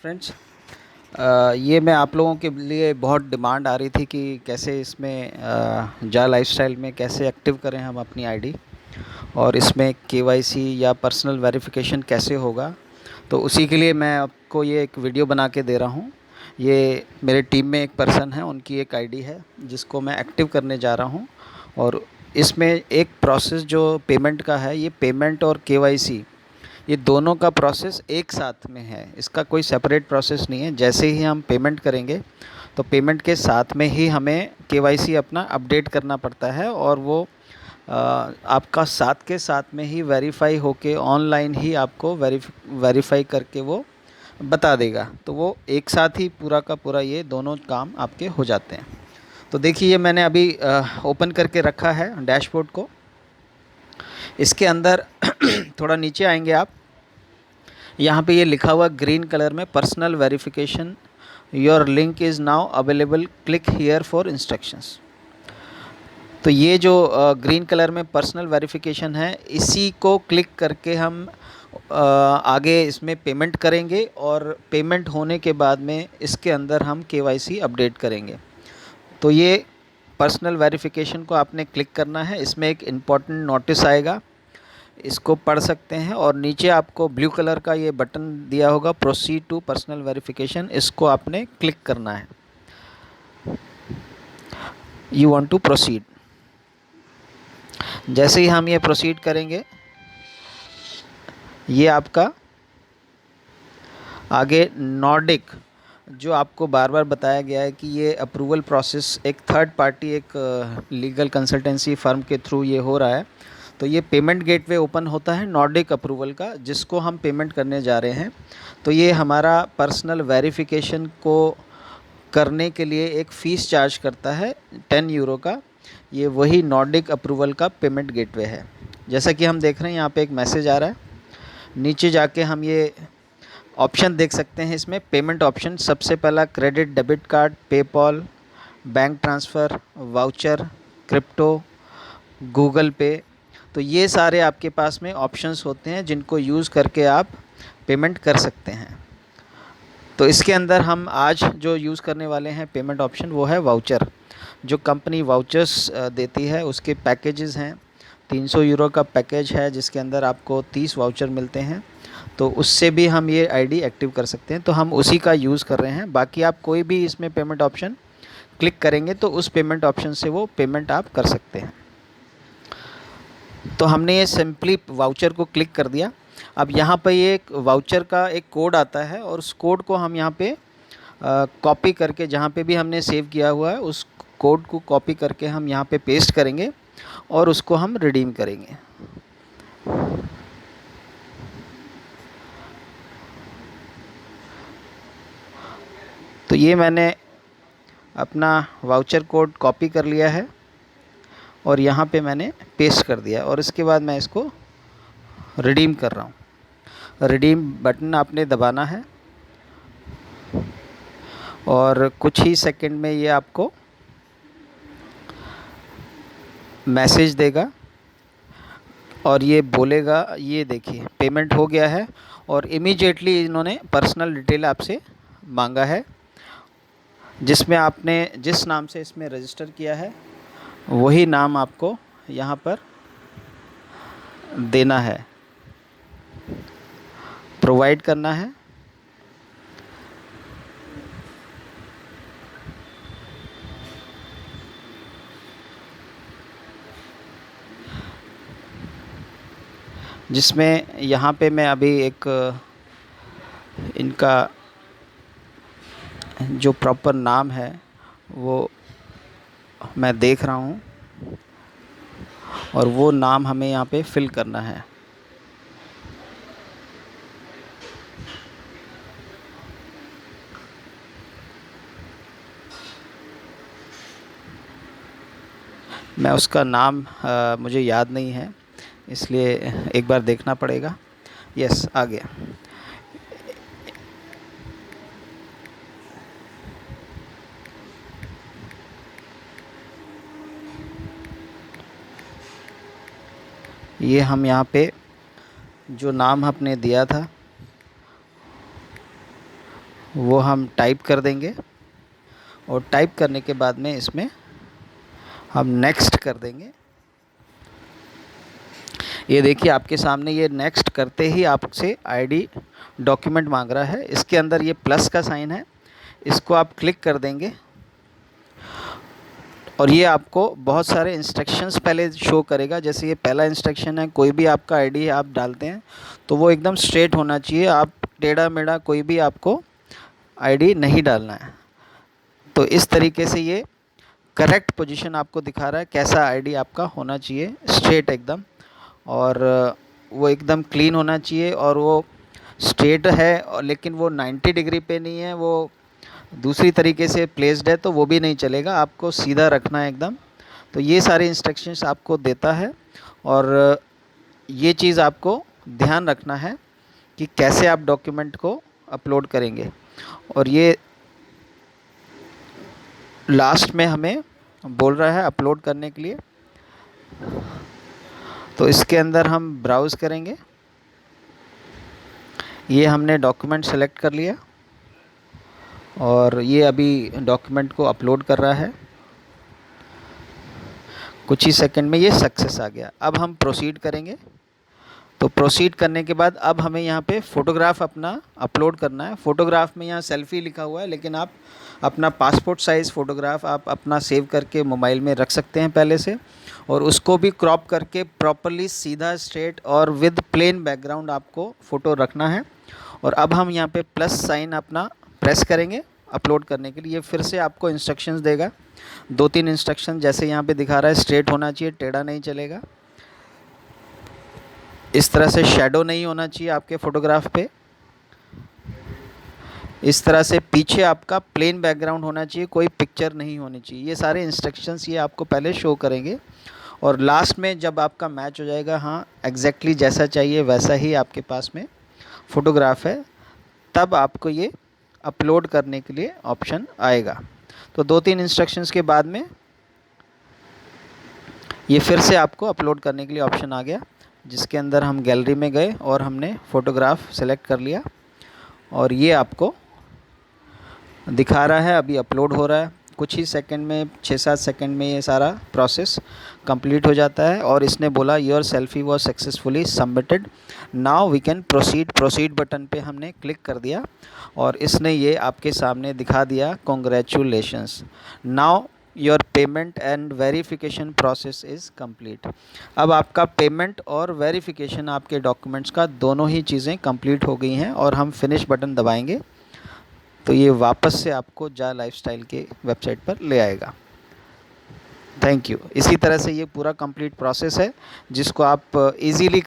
Friends, ये मैं आप लोगों के लिए बहुत डिमांड आ रही थी कि कैसे इसमें जा लाइफस्टाइल में कैसे एक्टिव करें हम अपनी आईडी और इसमें केवाईसी या पर्सनल वेरिफिकेशन कैसे होगा। तो उसी के लिए मैं आपको ये एक वीडियो बना के दे रहा हूँ। ये मेरे टीम में एक पर्सन है, उनकी एक आईडी है जिसको मैं एक्टिव करने जा रहा हूँ। और इसमें एक प्रोसेस जो पेमेंट का है, ये पेमेंट और केवाईसी ये दोनों का प्रोसेस एक साथ में है। इसका कोई सेपरेट प्रोसेस नहीं है। जैसे ही हम पेमेंट करेंगे तो पेमेंट के साथ में ही हमें केवाईसी अपना अपडेट करना पड़ता है और वो आपका साथ के साथ में ही वेरीफाई होके ऑनलाइन ही आपको वेरीफाई करके वो बता देगा। तो वो एक साथ ही पूरा का पूरा ये दोनों काम आपके हो जाते हैं। तो देखिए, ये मैंने अभी ओपन करके रखा है डैशबोर्ड को। इसके अंदर थोड़ा नीचे आएंगे आप, यहाँ पे ये लिखा हुआ ग्रीन कलर में personal verification, your link is now available, click here for instructions. तो ये जो ग्रीन कलर में पर्सनल वेरिफिकेशन है, इसी को क्लिक करके हम आगे इसमें पेमेंट करेंगे और पेमेंट होने के बाद में इसके अंदर हम केवाईसी अपडेट करेंगे। तो ये पर्सनल वेरिफिकेशन को आपने क्लिक करना है। इसमें एक इम्पॉर्टेंट नोटिस आएगा, इसको पढ़ सकते हैं। और नीचे आपको ब्लू कलर का ये बटन दिया होगा, प्रोसीड टू पर्सनल वेरिफिकेशन, इसको आपने क्लिक करना है। You want to proceed. जैसे ही हम ये प्रोसीड करेंगे, ये आपका आगे नॉर्डिक, जो आपको बार बार बताया गया है कि ये अप्रूवल प्रोसेस एक थर्ड पार्टी, एक लीगल कंसल्टेंसी फर्म के थ्रू ये हो रहा है। तो ये पेमेंट गेटवे ओपन होता है नॉर्डिक अप्रूवल का, जिसको हम पेमेंट करने जा रहे हैं। तो ये हमारा पर्सनल वेरिफिकेशन को करने के लिए एक फ़ीस चार्ज करता है 10 यूरो का। ये वही नॉर्डिक अप्रूवल का पेमेंट गेटवे है। जैसा कि हम देख रहे हैं, यहाँ पे एक मैसेज आ रहा है। नीचे जाके हम ये ऑप्शन देख सकते हैं। इसमें पेमेंट ऑप्शन सबसे पहला credit debit card, PayPal, bank transfer, voucher, crypto, Google पे। तो ये सारे आपके पास में ऑप्शंस होते हैं जिनको यूज़ करके आप पेमेंट कर सकते हैं। तो इसके अंदर हम आज जो यूज़ करने वाले हैं पेमेंट ऑप्शन, वो है वाउचर। जो कंपनी वाउचर्स देती है उसके पैकेजेस हैं। 300 यूरो का पैकेज है जिसके अंदर आपको 30 वाउचर मिलते हैं। तो उससे भी हम ये आईडी एक्टिव कर सकते हैं, तो हम उसी का यूज़ कर रहे हैं। बाकी आप कोई भी इसमें पेमेंट ऑप्शन क्लिक करेंगे तो उस पेमेंट ऑप्शन से वो पेमेंट आप कर सकते हैं। तो हमने ये सिंपली वाउचर को क्लिक कर दिया। अब यहाँ पे ये एक वाउचर का एक कोड आता है और उस कोड को हम यहाँ पे कॉपी करके, जहाँ पे भी हमने सेव किया हुआ है उस कोड को कॉपी करके हम यहाँ पे पेस्ट करेंगे और उसको हम रिडीम करेंगे। तो ये मैंने अपना वाउचर कोड कॉपी कर लिया है और यहाँ पे मैंने पेस्ट कर दिया और इसके बाद मैं इसको रिडीम कर रहा हूँ। रिडीम बटन आपने दबाना है और कुछ ही सेकंड में ये आपको मैसेज देगा और ये बोलेगा, ये देखिए पेमेंट हो गया है। और इमीडिएटली इन्होंने पर्सनल डिटेल आपसे मांगा है, जिसमें आपने जिस नाम से इसमें रजिस्टर किया है वही नाम आपको यहाँ पर देना है, प्रोवाइड करना है। जिसमें यहाँ पे मैं अभी एक इनका जो प्रॉपर नाम है वो मैं देख रहा हूँ और वो नाम हमें यहाँ पे फिल करना है। मैं उसका नाम मुझे याद नहीं है, इसलिए एक बार देखना पड़ेगा। यस, आ गया। ये हम यहाँ पे जो नाम आपने दिया था वो हम टाइप कर देंगे और टाइप करने के बाद में इसमें हम नेक्स्ट कर देंगे। ये देखिए आपके सामने ये नेक्स्ट करते ही आपसे आईडी डॉक्यूमेंट मांग रहा है। इसके अंदर ये प्लस का साइन है, इसको आप क्लिक कर देंगे और ये आपको बहुत सारे इंस्ट्रक्शंस पहले शो करेगा। जैसे ये पहला इंस्ट्रक्शन है, कोई भी आपका आईडी आप डालते हैं तो वो एकदम स्ट्रेट होना चाहिए, आप टेढ़ा मेढ़ा कोई भी आपको आईडी नहीं डालना है। तो इस तरीके से ये करेक्ट पोजीशन आपको दिखा रहा है कैसा आईडी आपका होना चाहिए, स्ट्रेट एकदम, और वो एकदम क्लीन होना चाहिए और वो स्ट्रेट है और लेकिन वो 90 डिग्री पे नहीं है, वो दूसरी तरीके से प्लेस्ड है तो वो भी नहीं चलेगा, आपको सीधा रखना है एकदम। तो ये सारे इंस्ट्रक्शंस आपको देता है और ये चीज़ आपको ध्यान रखना है कि कैसे आप डॉक्यूमेंट को अपलोड करेंगे। और ये लास्ट में हमें बोल रहा है अपलोड करने के लिए, तो इसके अंदर हम ब्राउज़ करेंगे। ये हमने डॉक्यूमेंट सेलेक्ट कर लिया और ये अभी डॉक्यूमेंट को अपलोड कर रहा है। कुछ ही सेकंड में ये सक्सेस आ गया। अब हम प्रोसीड करेंगे। तो प्रोसीड करने के बाद अब हमें यहाँ पे फ़ोटोग्राफ अपना अपलोड करना है। फ़ोटोग्राफ में यहाँ सेल्फ़ी लिखा हुआ है, लेकिन आप अपना पासपोर्ट साइज़ फ़ोटोग्राफ आप अपना सेव करके मोबाइल में रख सकते हैं पहले से, और उसको भी क्रॉप करके प्रॉपरली सीधा स्ट्रेट और विद प्लेन बैकग्राउंड आपको फ़ोटो रखना है। और अब हम यहाँ पे प्लस साइन अपना प्रेस करेंगे अपलोड करने के लिए। ये फिर से आपको इंस्ट्रक्शंस देगा, 2-3 इंस्ट्रक्शन जैसे यहाँ पे दिखा रहा है, स्ट्रेट होना चाहिए, टेढ़ा नहीं चलेगा, इस तरह से शैडो नहीं होना चाहिए आपके फ़ोटोग्राफ पे, इस तरह से पीछे आपका प्लेन बैकग्राउंड होना चाहिए, कोई पिक्चर नहीं होनी चाहिए। ये सारे इंस्ट्रक्शंस ये आपको पहले शो करेंगे और लास्ट में जब आपका मैच हो जाएगा, हाँ एग्जैक्टली जैसा चाहिए वैसा ही आपके पास में फ़ोटोग्राफ है, तब आपको ये अपलोड करने के लिए ऑप्शन आएगा। तो 2-3 इंस्ट्रक्शंस के बाद में ये फिर से आपको अपलोड करने के लिए ऑप्शन आ गया, जिसके अंदर हम गैलरी में गए और हमने फ़ोटोग्राफ सेलेक्ट कर लिया और ये आपको दिखा रहा है अभी अपलोड हो रहा है। कुछ ही सेकंड में, 6-7 सेकंड में ये सारा प्रोसेस कंप्लीट हो जाता है और इसने बोला your selfie was successfully submitted, now we can proceed. Proceed button पे हमने क्लिक कर दिया और इसने ये आपके सामने दिखा दिया congratulations, now your payment and verification process is complete. अब आपका पेमेंट और वेरिफिकेशन आपके डॉक्यूमेंट्स का दोनों ही चीज़ें कंप्लीट हो गई हैं और हम फिनिश बटन दबाएंगे तो ये वापस से आपको जा लाइफस्टाइल के वेबसाइट पर ले आएगा। Thank you. इसी तरह से ये पूरा कंप्लीट प्रोसेस है जिसको आप इजीली